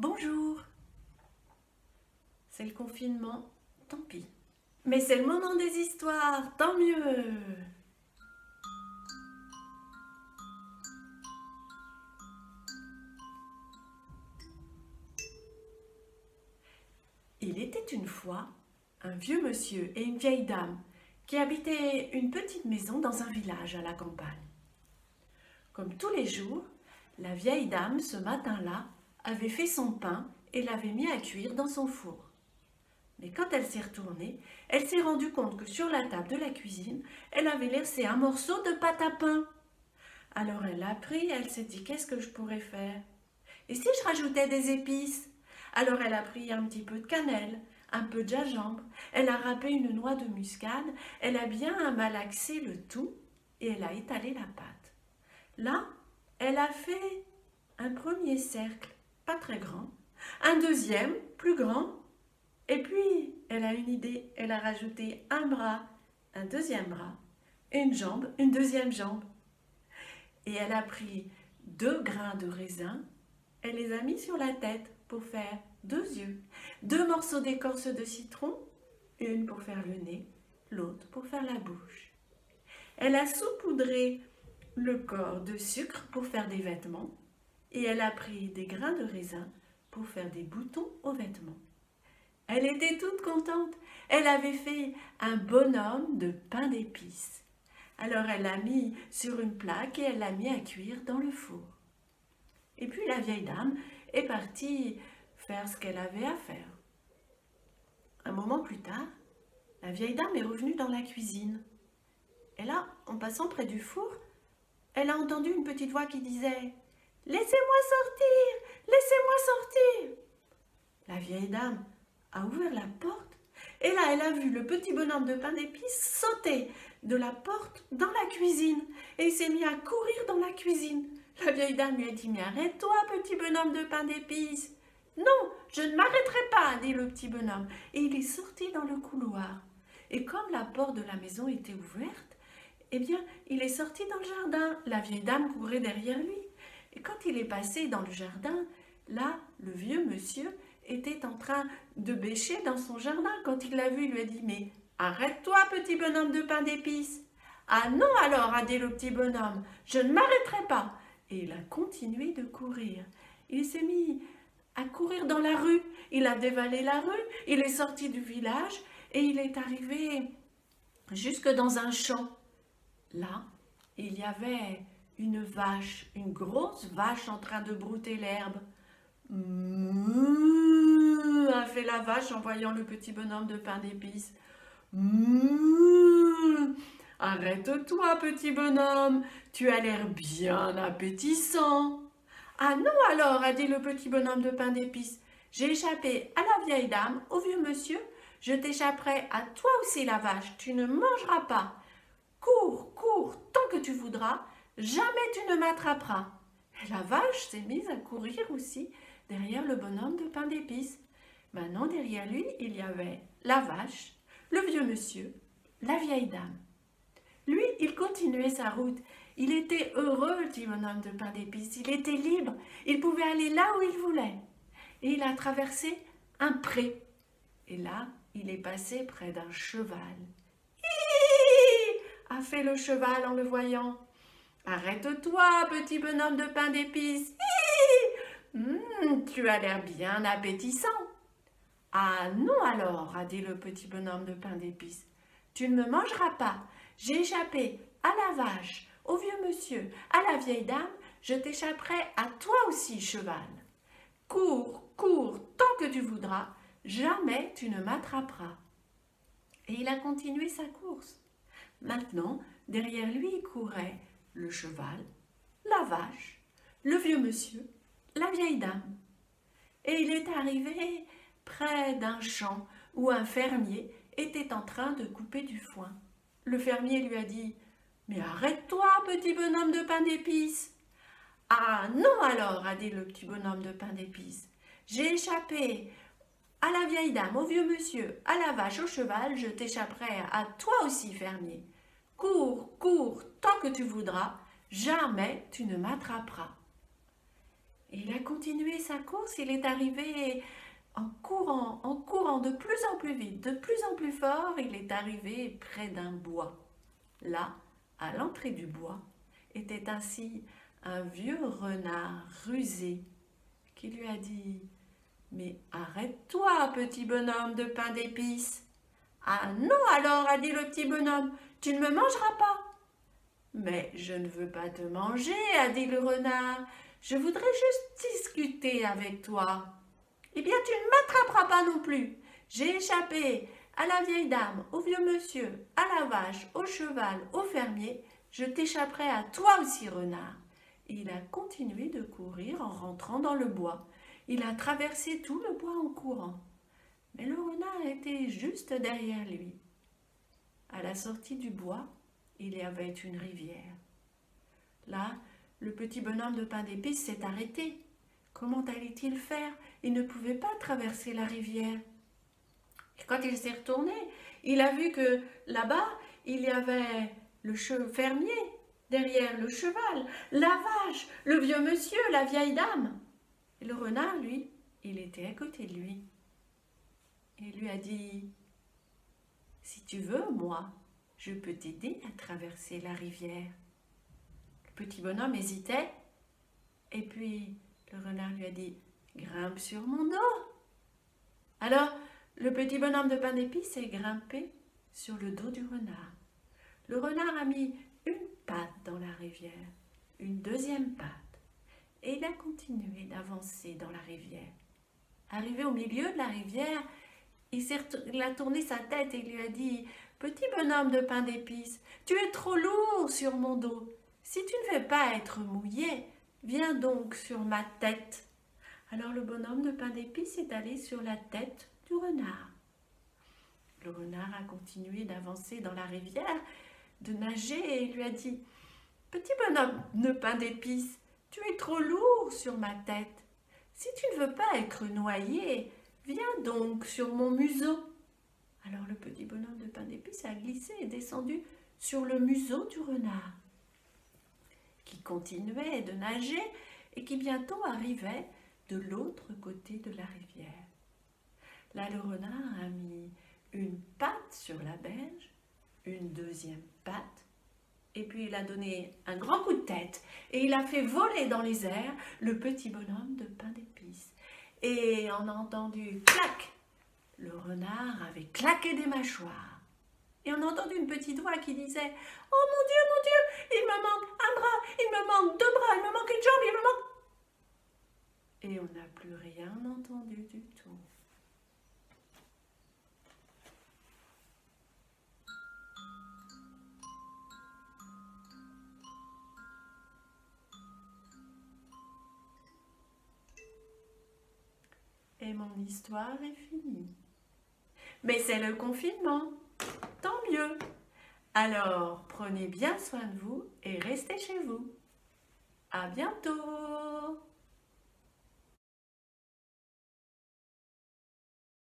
Bonjour. C'est le confinement, tant pis. Mais c'est le moment des histoires, tant mieux. Il était une fois un vieux monsieur et une vieille dame qui habitaient une petite maison dans un village à la campagne. Comme tous les jours, la vieille dame, ce matin-là, avait fait son pain et l'avait mis à cuire dans son four. Mais quand elle s'est retournée, elle s'est rendue compte que sur la table de la cuisine, elle avait laissé un morceau de pâte à pain. Alors elle l'a pris, elle s'est dit, qu'est-ce que je pourrais faire? Et si je rajoutais des épices? Alors elle a pris un petit peu de cannelle, un peu de gingembre, elle a râpé une noix de muscade, elle a bien malaxé le tout et elle a étalé la pâte. Là, elle a fait un premier cercle, pas très grand, un deuxième, plus grand, et puis elle a une idée, elle a rajouté un bras, un deuxième bras, une jambe, une deuxième jambe. Et elle a pris 2 grains de raisin, elle les a mis sur la tête pour faire 2 yeux, 2 morceaux d'écorce de citron, une pour faire le nez, l'autre pour faire la bouche. Elle a saupoudré le corps de sucre pour faire des vêtements et elle a pris des grains de raisin pour faire des boutons aux vêtements. Elle était toute contente, elle avait fait un bonhomme de pain d'épices. Alors elle l'a mis sur une plaque et elle l'a mis à cuire dans le four. Et puis la vieille dame est partie faire ce qu'elle avait à faire. Un moment plus tard, la vieille dame est revenue dans la cuisine. Et là, en passant près du four, elle a entendu une petite voix qui disait « Laissez-moi sortir! Laissez-moi sortir !» La vieille dame a ouvert la porte et là, elle a vu le petit bonhomme de pain d'épices sauter de la porte dans la cuisine et il s'est mis à courir dans la cuisine. La vieille dame lui a dit « Mais arrête-toi, petit bonhomme de pain d'épices !»« Non, je ne m'arrêterai pas !» dit le petit bonhomme. Et il est sorti dans le couloir. Et comme la porte de la maison était ouverte, eh bien, il est sorti dans le jardin. La vieille dame courait derrière lui. Et quand il est passé dans le jardin, là, le vieux monsieur était en train de bêcher dans son jardin. Quand il l'a vu, il lui a dit « Mais arrête-toi, petit bonhomme de pain d'épices !»« Ah non alors, a dit le petit bonhomme, je ne m'arrêterai pas !» Et il a continué de courir. Il s'est mis à courir dans la rue. Il a dévalé la rue, il est sorti du village et il est arrivé jusque dans un champ. Là, il y avait une vache, une grosse vache en train de brouter l'herbe. Mouh, a fait la vache en voyant le petit bonhomme de pain d'épices. Mouh, arrête-toi, petit bonhomme, tu as l'air bien appétissant. Ah non alors, a dit le petit bonhomme de pain d'épices, j'ai échappé à la vieille dame, au vieux monsieur, je t'échapperai à toi aussi la vache, tu ne mangeras pas. Cours, cours, tant que tu voudras, jamais tu ne m'attraperas. Et la vache s'est mise à courir aussi derrière le bonhomme de pain d'épices. Maintenant, derrière lui, il y avait la vache, le vieux monsieur, la vieille dame. Lui, il continuait sa route. Il était heureux, le petit bonhomme de pain d'épices. Il était libre. Il pouvait aller là où il voulait. Et il a traversé un pré. Et là, il est passé près d'un cheval. Hi, a fait le cheval en le voyant. Arrête-toi, petit bonhomme de pain d'épices. Tu as l'air bien appétissant. Ah non alors, a dit le petit bonhomme de pain d'épices. Tu ne me mangeras pas. J'ai échappé à la vache, au vieux monsieur, à la vieille dame. Je t'échapperai à toi aussi, cheval. Cours, cours, tant que tu voudras. Jamais tu ne m'attraperas. Et il a continué sa course. Maintenant, derrière lui couraient le cheval, la vache, le vieux monsieur, la vieille dame. Et il est arrivé près d'un champ où un fermier était en train de couper du foin. Le fermier lui a dit « Mais arrête-toi, petit bonhomme de pain d'épices !»« Ah non alors, a dit le petit bonhomme de pain d'épices, j'ai échappé à la vieille dame, au vieux monsieur, à la vache, au cheval, je t'échapperai à toi aussi, fermier. Cours, cours, tant que tu voudras, jamais tu ne m'attraperas. » Il a continué sa course, il est arrivé en courant de plus en plus vite, de plus en plus fort, il est arrivé près d'un bois. Là, à l'entrée du bois, était assis un vieux renard rusé qui lui a dit « Mais arrête-toi, petit bonhomme de pain d'épices !»« Ah non alors, a dit le petit bonhomme, tu ne me mangeras pas. »« Mais je ne veux pas te manger, a dit le renard, je voudrais juste discuter avec toi. »« Eh bien, tu ne m'attraperas pas non plus. J'ai échappé à la vieille dame, au vieux monsieur, à la vache, au cheval, au fermier. Je t'échapperai à toi aussi, renard. » Il a continué de courir en rentrant dans le bois. Il a traversé tout le bois en courant. Mais le renard était juste derrière lui. À la sortie du bois, il y avait une rivière. Là, le petit bonhomme de pain d'épices s'est arrêté. Comment allait-il faire? Il ne pouvait pas traverser la rivière. Et quand il s'est retourné, il a vu que là-bas, il y avait le fermier, derrière le cheval, la vache, le vieux monsieur, la vieille dame. Et le renard, lui, il était à côté de lui. Il lui a dit « Si tu veux, moi, je peux t'aider à traverser la rivière. » Le petit bonhomme hésitait. Et puis, le renard lui a dit « Grimpe sur mon dos. » Alors, le petit bonhomme de pain d'épices est grimpé sur le dos du renard. Le renard a mis une patte dans la rivière, une deuxième patte, et il a continué d'avancer dans la rivière. Arrivé au milieu de la rivière, il a tourné sa tête et il lui a dit « Petit bonhomme de pain d'épices, tu es trop lourd sur mon dos. Si tu ne veux pas être mouillé, viens donc sur ma tête. » Alors le bonhomme de pain d'épices est allé sur la tête du renard. Le renard a continué d'avancer dans la rivière, de nager et il lui a dit « Petit bonhomme de pain d'épices, tu es trop lourd sur ma tête. Si tu ne veux pas être noyé, viens donc sur mon museau. » Alors le petit bonhomme de pain d'épices a glissé et descendu sur le museau du renard, qui continuait de nager et qui bientôt arrivait de l'autre côté de la rivière. Là, le renard a mis une patte sur la berge, une deuxième patte, et puis il a donné un grand coup de tête et il a fait voler dans les airs le petit bonhomme de pain d'épices. Et on a entendu clac, le renard avait claqué des mâchoires. Et on a entendu une petite voix qui disait « Oh mon Dieu, il me manque un bras, il me manque deux bras, il me manque une jambe, il me manque... » Et on n'a plus rien entendu du tout. Et mon histoire est finie. Mais c'est le confinement, tant mieux. Alors, prenez bien soin de vous et restez chez vous. À bientôt!